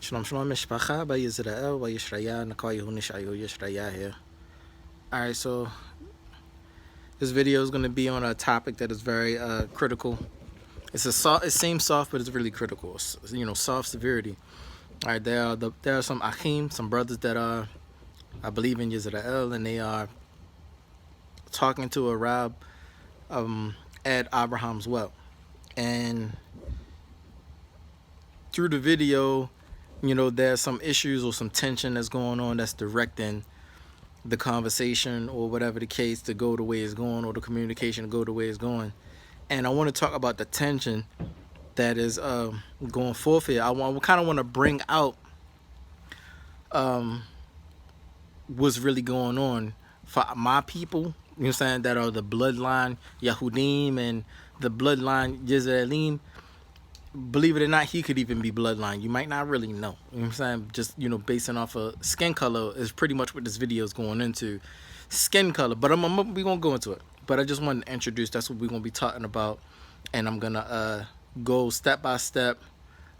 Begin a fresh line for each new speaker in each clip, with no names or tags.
Shalom shalom mishpacha by Yisrael by Yishraya Nakayu Nishayu Yishraya here. Alright, so this video is gonna be on a topic that is very critical. It seems soft, but it's really critical. It's, soft severity. Alright, there are some achim, some brothers that are I believe in Yisrael, and they are talking to a rab at Abraham's well. And through the video, there's some issues or some tension that's going on that's directing the conversation or whatever the case to go the way it's going, or the communication to go the way it's going. And I want to talk about the tension that is going forth here. I kind of want to bring out what's really going on for my people, you know what I'm saying, that are the bloodline Yahudim and the bloodline Yisraelim. Believe it or not, he could even be bloodline. You might not really know. You know what I'm saying? Just, basing off of skin color is pretty much what this video is going into. Skin color. But we're going to go into it. But I just wanted to introduce, that's what we're going to be talking about. And I'm going to go step by step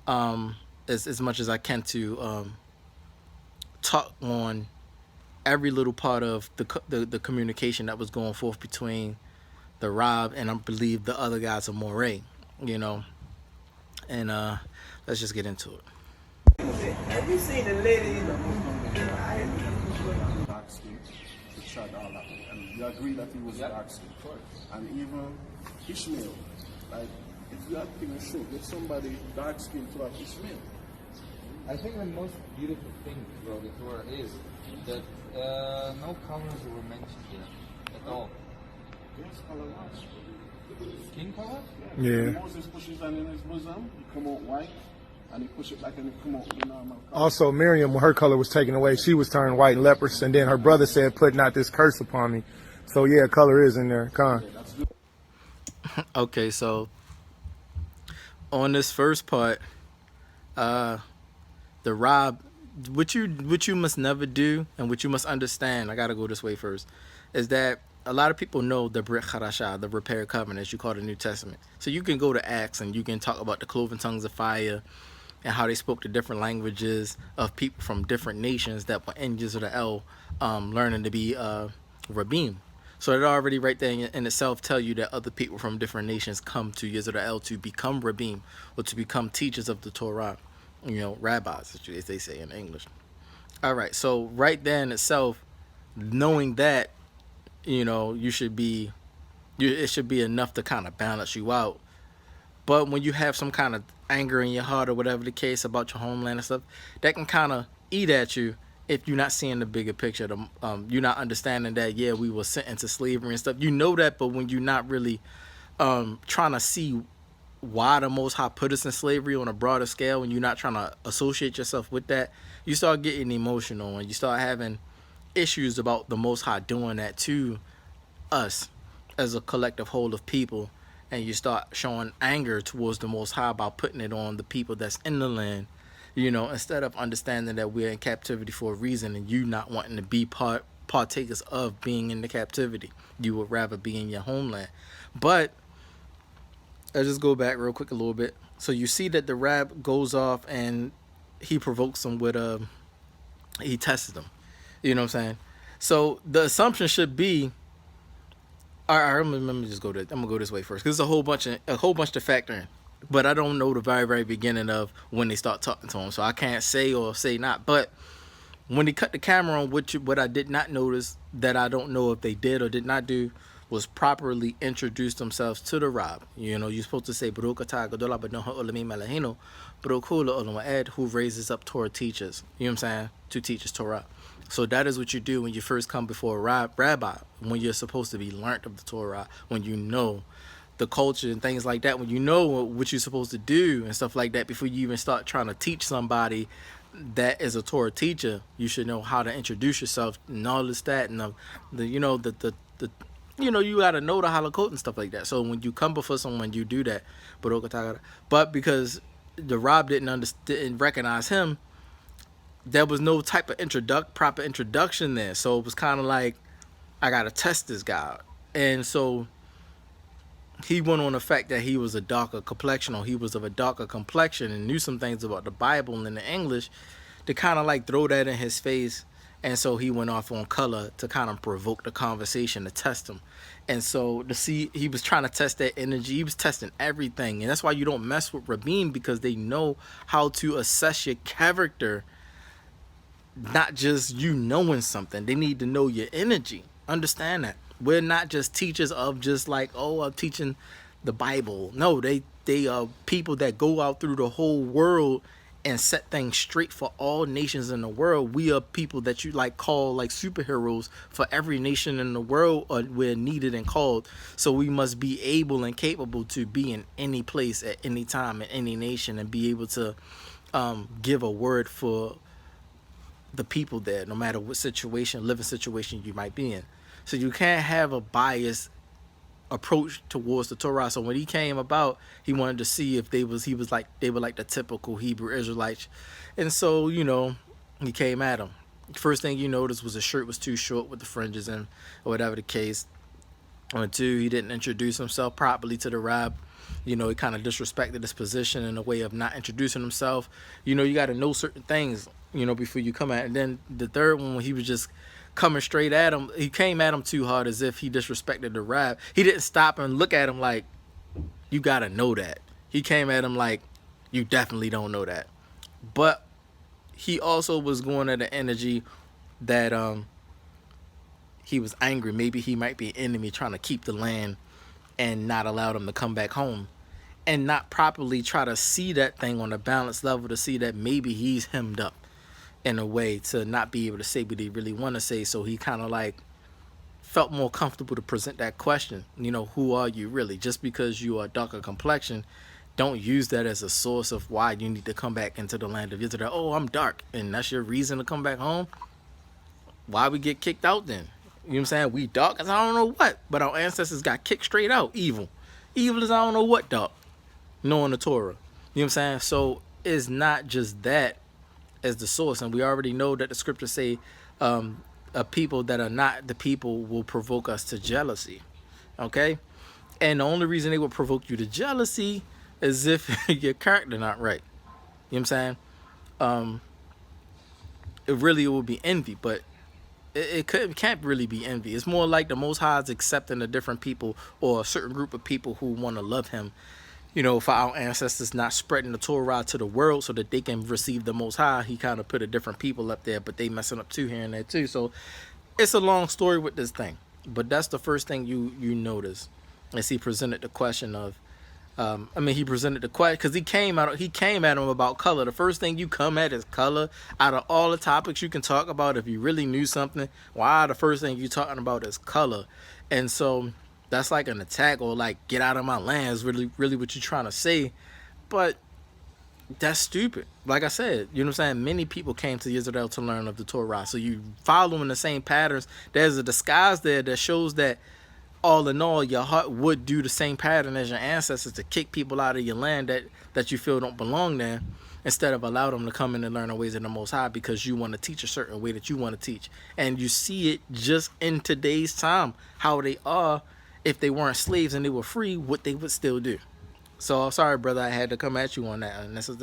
as much as I can to talk on every little part of the communication that was going forth between the Rab and I believe the other guys of Moray, And let's just get into it.
Have you seen the lady?
Dark skin, to shut all that. And you agree that he was dark skin. And even Ishmael, like, if you have to show, get somebody dark skin throughout Ishmael.
I think the most beautiful thing about the Torah is that no colors were mentioned here at all.
Yes, color was.
Skin color?
Yeah. Moses pushes on in his bosom, he come out white, and he push it back and he come out with the normal color.
Also, Miriam, when her color was taken away, she was turned white and leprous, and then her brother said, "Put not this curse upon me." So yeah, color is in there. Con.
Okay, so on this first part, the Rab, what you must never do and what you must understand, I gotta go this way first, is that a lot of people know the Brit Hadashah, the repair covenant, as you call the New Testament. So you can go to Acts and you can talk about the cloven tongues of fire and how they spoke the different languages of people from different nations that were in Yisrael, learning to be Rabim. So it already right there in itself tell you that other people from different nations come to Yisrael to become Rabim or to become teachers of the Torah, rabbis, as they say in English. All right, so right there in itself, knowing that, it should be enough to kind of balance you out. But when you have some kind of anger in your heart or whatever the case about your homeland and stuff, that can kind of eat at you if you're not seeing the bigger picture. You're not understanding that, yeah, we were sent into slavery and stuff. You know that, but when you're not really trying to see why the Most High put us in slavery on a broader scale, and you're not trying to associate yourself with that, you start getting emotional and you start having issues about the Most High doing that to us as a collective whole of people, and you start showing anger towards the Most High about putting it on the people that's in the land, instead of understanding that we're in captivity for a reason, and you not wanting to be partakers of being in the captivity. You would rather be in your homeland. But I'll just go back real quick a little bit. So you see that the Rab goes off and he provokes them with he tested them. You know what I'm saying? So the assumption should be, all right, let me just I'm gonna go this way first, because there's a whole bunch to factor in. But I don't know the very, very beginning of when they start talking to him, so I can't say or say not. But when he cut the camera on, what I did not notice, that I don't know if they did or did not do, was properly introduce themselves to the Rab. You're supposed to say Baruch atah Gadol Adonai Olamim Eloheinu, Baruch Hu La'olam Va'ed, who raises up Torah teachers. You know what I'm saying? To teach us Torah. So that is what you do when you first come before a rabbi, when you're supposed to be learnt of the Torah, when you know the culture and things like that, when you know what you're supposed to do and stuff like that, before you even start trying to teach somebody that is a Torah teacher, you should know how to introduce yourself and all this, that, and you got to know the halakot and stuff like that. So when you come before someone, you do that. But because the Rab didn't recognize him, there was no type of proper introduction there. So it was kind of like, I got to test this guy. And so he went on the fact that he was a darker complexion, or he was of a darker complexion, and knew some things about the Bible and the English to kind of like throw that in his face. And so he went off on color to kind of provoke the conversation, to test him. And so to see, he was trying to test that energy. He was testing everything. And that's why you don't mess with Rabin, because they know how to assess your character, not just you knowing something. They need to know your energy. Understand that. We're not just teachers of just like, oh, I'm teaching the Bible. No, they are people that go out through the whole world and set things straight for all nations in the world. We are people that you like call like superheroes for every nation in the world. We're needed and called. So we must be able and capable to be in any place at any time in any nation, and be able to give a word for the people there, no matter what situation, living situation you might be in. So you can't have a biased approach towards the Torah. So when he came about, he wanted to see if they were like the typical Hebrew Israelites. And so, you know, he came at him. First thing you noticed was the shirt was too short with the fringes and or whatever the case. And two, he didn't introduce himself properly to the Rab. You know, he kind of disrespected his position in a way of not introducing himself. You know, you got to know certain things, you know, before you come at. And then the third one, when he was just coming straight at him, he came at him too hard, as if he disrespected the Rab. He didn't stop and look at him like, you got to know that. He came at him like, you definitely don't know that. But he also was going at the energy that he was angry. Maybe he might be an enemy trying to keep the land and not allow them to come back home, and not properly try to see that thing on a balanced level, to see that maybe he's hemmed up in a way to not be able to say what he really want to say. So he kind of like felt more comfortable to present that question, you know, who are you really? Just because you are darker complexion, don't use that as a source of why you need to come back into the land of Israel. Oh, I'm dark, and that's your reason to come back home? Why we get kicked out then? You know what I'm saying? We dark as I don't know what, but our ancestors got kicked straight out. Evil as I don't know what dark, knowing the Torah. You know what I'm saying? So it's not just that as the source, and we already know that the scriptures say a people that are not the people will provoke us to jealousy. Okay? And the only reason they will provoke you to jealousy is if your character not right. You know what I'm saying? It will be envy, but it can't really be envy. It's more like the Most High is accepting a different people, or a certain group of people who want to love him. You know, for our ancestors not spreading the Torah to the world so that they can receive the Most High, he kind of put a different people up there, but they messing up too here and there too. So it's a long story with this thing, but that's the first thing you notice as he presented the question of, he presented the question because he came at him about color. The first thing you come at is color. Out of all the topics you can talk about, if you really knew something, why the first thing you're talking about is color? And so that's like an attack, or like, get out of my land is really what you're trying to say. But that's stupid. Like I said, you know what I'm saying? Many people came to Israel to learn of the Torah. So you following the same patterns. There's a disguise there that shows that all in all, your heart would do the same pattern as your ancestors, to kick people out of your land that you feel don't belong there, instead of allow them to come in and learn the ways of the Most High, because you want to teach a certain way that you want to teach. And you see it just in today's time, how they are. If they weren't slaves and they were free, what they would still do. So sorry, brother, I had to come at you on that. And this is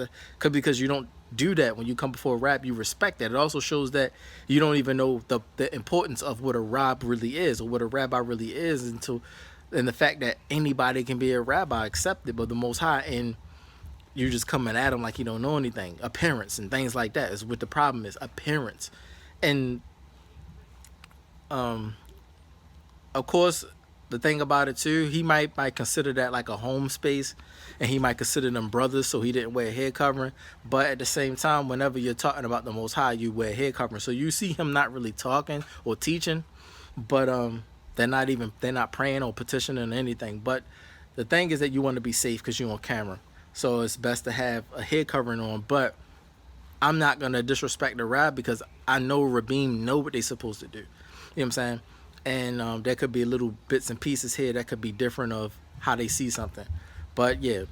because you don't do that when you come before a Rab. You respect that. It also shows that you don't even know the importance of what a Rab really is, or what a rabbi really is, and the fact that anybody can be a rabbi accepted by the Most High, and you're just coming at him like you don't know anything. Appearance and things like that is what the problem is. Appearance. And of course, the thing about it too, he might consider that like a home space, and he might consider them brothers, so he didn't wear a head covering. But at the same time, whenever you're talking about the Most High, you wear a head covering. So you see him not really talking or teaching, but they're not praying or petitioning or anything. But the thing is that you want to be safe because you're on camera, so it's best to have a head covering on. But I'm not gonna disrespect the Rab, because I know Rabin know what they're supposed to do. You know what I'm saying? And there could be little bits and pieces here that could be different of how they see something. But yeah,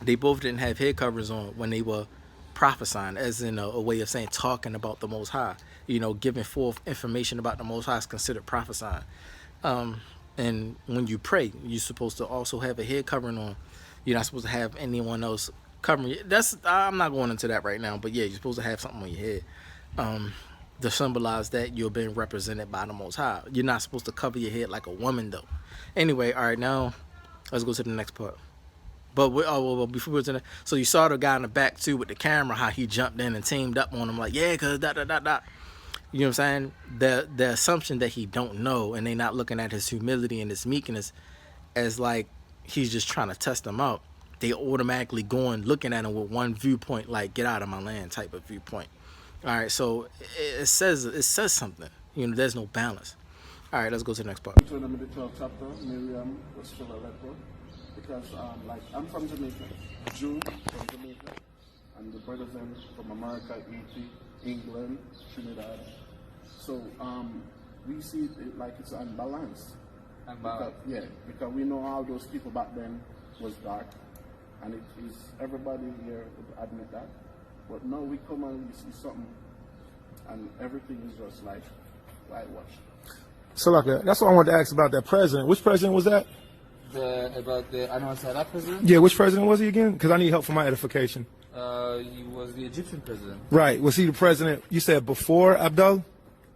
they both didn't have head covers on when they were prophesying, as in a way of saying talking about the Most High. You know, giving forth information about the Most High is considered prophesying. And when you pray, you're supposed to also have a head covering on. You're not supposed to have anyone else covering you. I'm not going into that right now, but yeah, you're supposed to have something on your head to symbolize that you're being represented by the Most High. You're not supposed to cover your head like a woman, though. Anyway, all right, now let's go to the next part. But before we go to that, so you saw the guy in the back too with the camera, how he jumped in and teamed up on him, like, yeah, cause da da da da. You know what I'm saying? The assumption that he don't know, and they not looking at his humility and his meekness as like he's just trying to test them out. They automatically going looking at him with one viewpoint, like get out of my land type of viewpoint. All right, so it says something. You know, there's no balance. All right, let's go to the next part.
To them in the 12th chapter, Miriam was still a leper. Because, like, I'm from Jamaica, Jew from Jamaica, and the brothers them from America, Haiti, England, Trinidad. So, we see it like it's unbalanced. Because we know all those people back then was dark, and it is everybody here would admit that. But now we come and we see something, and everything is just like whitewashed.
So like that's what I wanted to ask about that president. Which president was that?
About the Anwar Sadat president?
Yeah, which president was he again? Because I need help for my edification.
He was the Egyptian president.
Right. Was he the president, you said, before Abdul?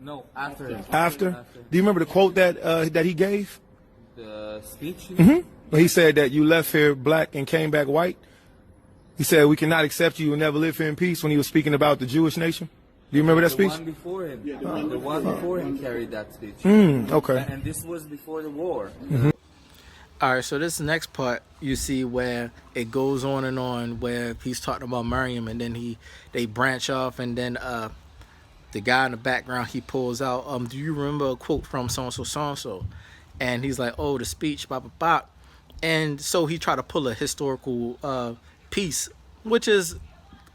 No, after him.
After? Do you remember the quote that he gave?
The speech?
Well, he said that you left here black and came back white. He said, we cannot accept you and never live here in peace when he was speaking about the Jewish nation. Do you remember that speech?
The one before him. Yeah, the one before him carried that speech.
Okay.
And this was before the war.
All right, so this next part you see where it goes on and on, where he's talking about Miriam, and then they branch off, and then the guy in the background, he pulls out, do you remember a quote from so-and-so? And he's like, oh, the speech, blah, blah, blah. And so he tried to pull a historical piece, which is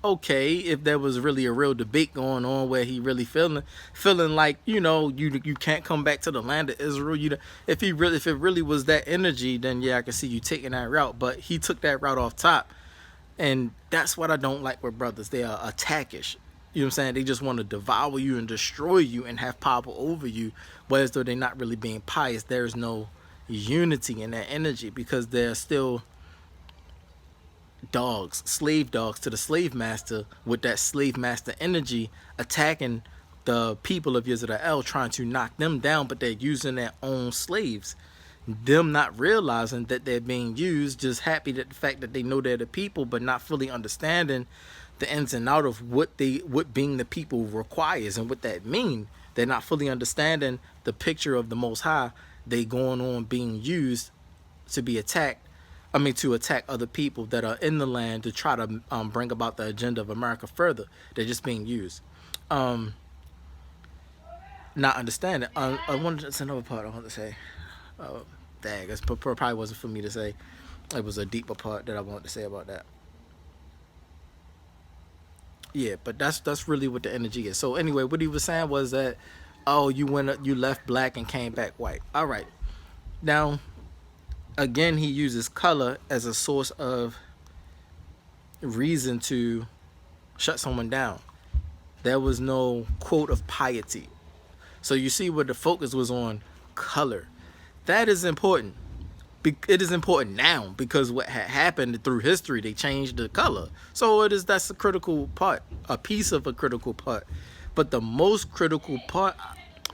okay if there was really a real debate going on where he really feeling like, you know, you can't come back to the land of Israel. If it really was that energy, then yeah, I can see you taking that route. But he took that route off top, and that's what I don't like with brothers. They are attackish. You know what I'm saying? They just want to devour you and destroy you and have power over you, whereas though they're not really being pious. There's no unity in that energy because they're still dogs, slave dogs to the slave master, with that slave master energy attacking the people of Israel, trying to knock them down, but they're using their own slaves. Them not realizing that they're being used, just happy that the fact that they know they're the people, but not fully understanding the ins and out of what being the people requires and what that mean. They're not fully understanding the picture of the Most High. They going on being used to be attacked. To attack other people that are in the land to try to bring about the agenda of America further. They're just being used. Not understanding. That's another part I want to say. It probably wasn't for me to say. It was a deeper part that I wanted to say about that. Yeah, but that's really what the energy is. So anyway, what he was saying was that, oh, you left black and came back white. All right. Now, again, he uses color as a source of reason to shut someone down. There was no quote of piety. So you see where the focus was on color. That is important. It is important now because what had happened through history, they changed the color. So that's a critical part, a piece of a critical part. But the most critical part,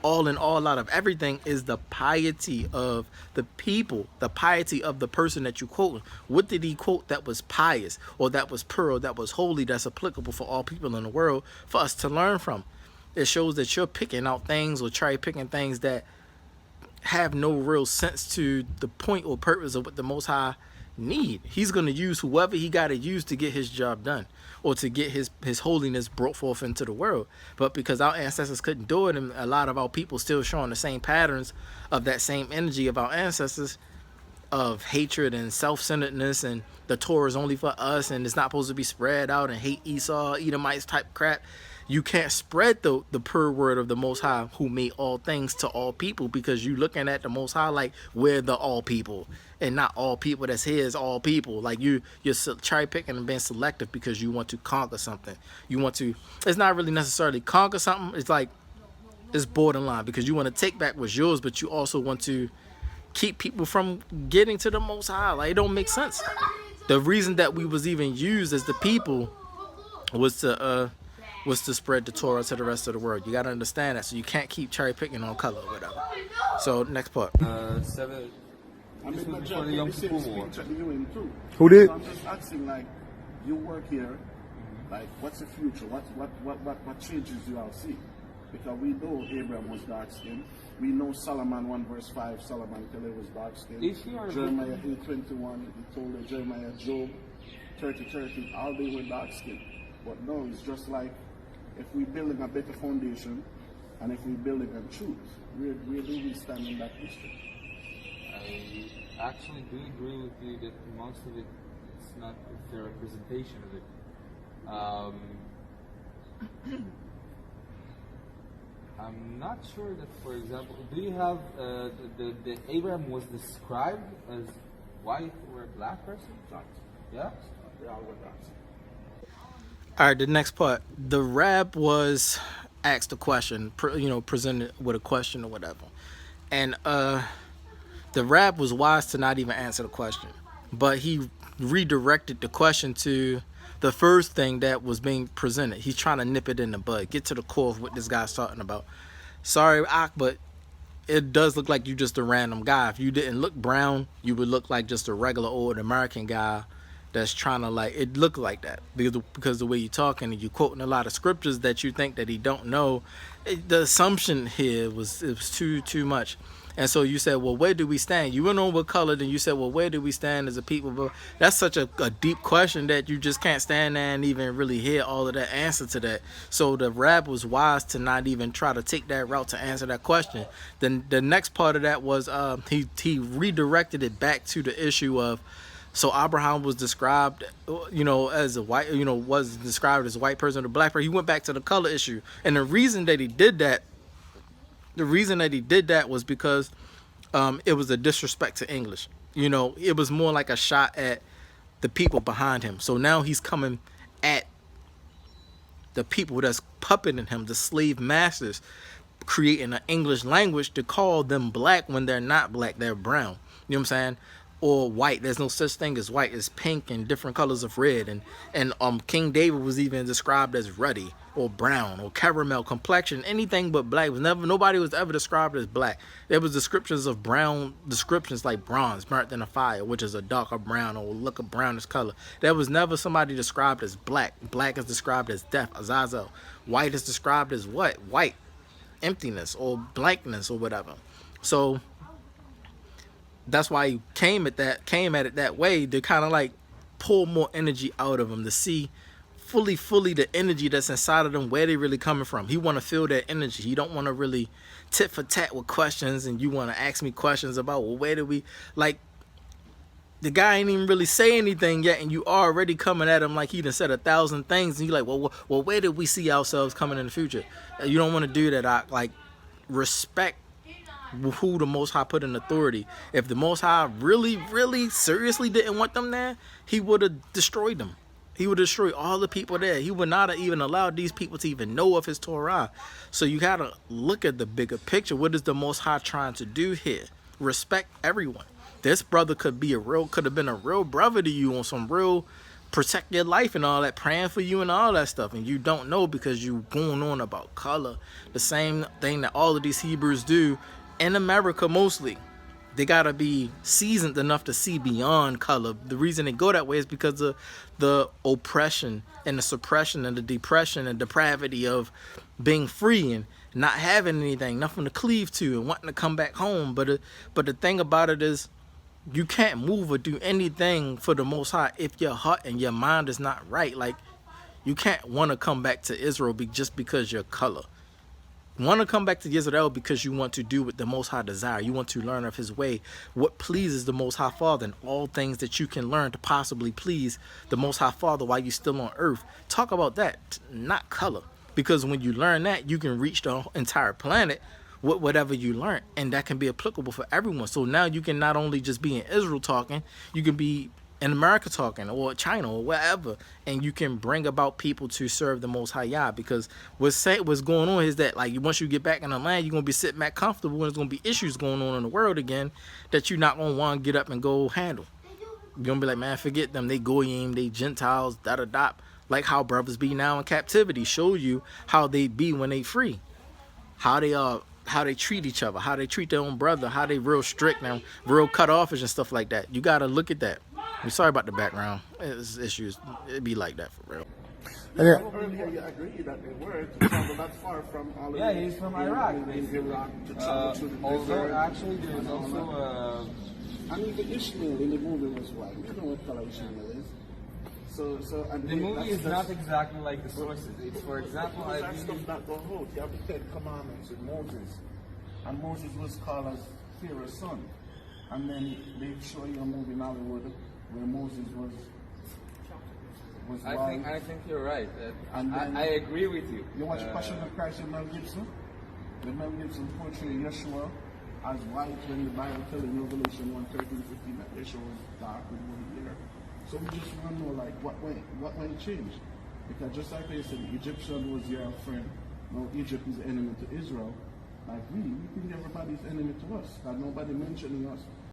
all in all out of everything, is the piety of the people, the piety of the person that you quote. What did he quote that was pious, or that was pure, or that was holy, that's applicable for all people in the world for us to learn from? It shows that you're picking out things or cherry picking things that have no real sense to the point or purpose of what the Most High need. He's going to use whoever he got to use to get his job done, or to get his holiness brought forth into the world. But because our ancestors couldn't do it, and a lot of our people still showing the same patterns of that same energy of our ancestors, of hatred and self-centeredness, and the Torah is only for us and it's not supposed to be spread out, and hate Esau, Edomites type crap. You can't spread the pure word of the Most High, who made all things to all people, because you looking at the Most High like we're the all people, and not all people that's his all people. Like you're cherry picking and being selective because you want to conquer something. It's not really necessarily conquer something. It's like, it's borderline, because you want to take back what's yours, but you also want to keep people from getting to the Most High. Like, it don't make sense. The reason that we was even used as the people was to spread the Torah to the rest of the world. You gotta understand that. So you can't keep cherry picking on color or whatever. So next part.
Seven.
I
This
mean,
was
but
before the
Jack,
Yom
the same
Kippur War.
speech that you in too.
Who did?
So I'm just asking, like, you work here, like, what's the future? What changes you all see? Because we know Abraham was dark skinned. We know Solomon 1 verse 5, Solomon till he was dark skinned.
If you are
Jeremiah 8:21, he told her, Jeremiah, Job 30:30, all they were dark skinned. But no, it's just like if we're building a better foundation and if we're building on truth, where do we stand in that history?
I actually do agree with you that most of it is not a fair representation of it. I'm not sure that, for example, do you have the Abraham was described as white or a black person? Yeah.
They all were dark skinned.
All right, the next part. The rab was asked a question, presented with a question or whatever. And the rab was wise to not even answer the question. But he redirected the question to the first thing that was being presented. He's trying to nip it in the bud, get to the core of what this guy's talking about. Sorry, Ak, but it does look like you just a random guy. If you didn't look brown, you would look like just a regular old American guy that's trying to, like, it looked like that because the way you're talking and you're quoting a lot of scriptures that you think that he don't know. The assumption here was too much. And so you said, well, where do we stand? You went on with color, then you said, well, where do we stand as a people? But that's such a deep question that you just can't stand there and even really hear all of that answer to that. So the rab was wise to not even try to take that route to answer that question. Then the next part of that was he redirected it back to the issue of, so Abraham was described, as a white, was described as a white person or a black person. He went back to the color issue. And the reason that he did that was because it was a disrespect to English. It was more like a shot at the people behind him. So now he's coming at the people that's puppeting him, the slave masters, creating an English language to call them black when they're not black, they're brown. You know what I'm saying? Or white. There's no such thing as white. It's pink and different colors of red. And King David was even described as ruddy or brown or caramel complexion. Anything but black. Nobody was ever described as black. There was descriptions of brown, descriptions like bronze burnt in a fire, which is a darker brown or look a brownish color. There was never somebody described as black. Black is described as death, azazel. White is described as what? White, emptiness or blankness or whatever. So that's why he came at it that way, to kind of like pull more energy out of them, to see fully the energy that's inside of them, where they really coming from. He want to feel that energy. He don't want to really tit for tat with questions, and you want to ask me questions about, well, where do we, like, the guy ain't even really say anything yet, and you already coming at him like he done said 1,000 things, and you like, well, where did we see ourselves coming in the future? You don't want to do that. Like, respect who the Most High put in authority. If the Most High really, really seriously didn't want them there, he would have destroyed them. He would destroy all the people there. He would not have even allowed these people to even know of his Torah. So you got to look at the bigger picture. What is the Most High trying to do here? Respect everyone. This brother could have been a real brother to you on some real protect your life and all that, praying for you and all that stuff, and you don't know because you going on about color. The same thing that all of these Hebrews do in America mostly. They gotta be seasoned enough to see beyond color. The reason they go that way is because of the oppression and the suppression and the depression and depravity of being free and not having anything, nothing to cleave to, and wanting to come back home. But the thing about it is, you can't move or do anything for the Most High if your heart and your mind is not right. Like, you can't want to come back to Israel just because your color. Want to come back to Israel because you want to do what the Most High desire. You want to learn of his way, what pleases the Most High Father, and all things that you can learn to possibly please the Most High Father while you're still on earth. Talk about that, not color. Because when you learn that, you can reach the entire planet with whatever you learn, and that can be applicable for everyone. So now you can not only just be in Israel talking, you can be in America talking, or China, or wherever, and you can bring about people to serve the Most High Yah. Because what's going on is that, like, once you get back in the land, you're gonna be sitting back comfortable, and there's gonna be issues going on in the world again that you're not gonna want to get up and go handle. You're gonna be like, man, forget them. They goyim, they Gentiles, da da da. Like how brothers be now in captivity. Show you how they be when they free. How they treat each other, how they treat their own brother, how they real strict now, real cut-offish and stuff like that. You gotta look at that. I'm sorry about the background. It's issues. It be like that for real.
Earlier, you agree that they were to travel that far from all of
Yeah, he's from Iraq.
in Iraq to travel to the
Although
desert.
actually there is also
I mean, the Ishmael in the movie was white. You know what color Ishmael is. So, and
the movie is not exactly like the sources. It's, for example, I
that stuff
believe,
that go hold. You have the 10 Commandments with Moses, and Moses was called as Pharaoh's son. And then they show you a movie in Hollywood where Moses was white.
I think you're right.
And then-
I agree with you.
You watch Passion of Christ with Mel Gibson? The Mel Gibson portray Yeshua as white when the Bible tells in Revelation 1:13-15 that Yeshua was dark with one hair. So we just want to know, like, what went change? Because just like they said, Egyptian was your friend. Now Egypt is enemy to Israel. Like we think everybody's enemy to us. That nobody mentioning us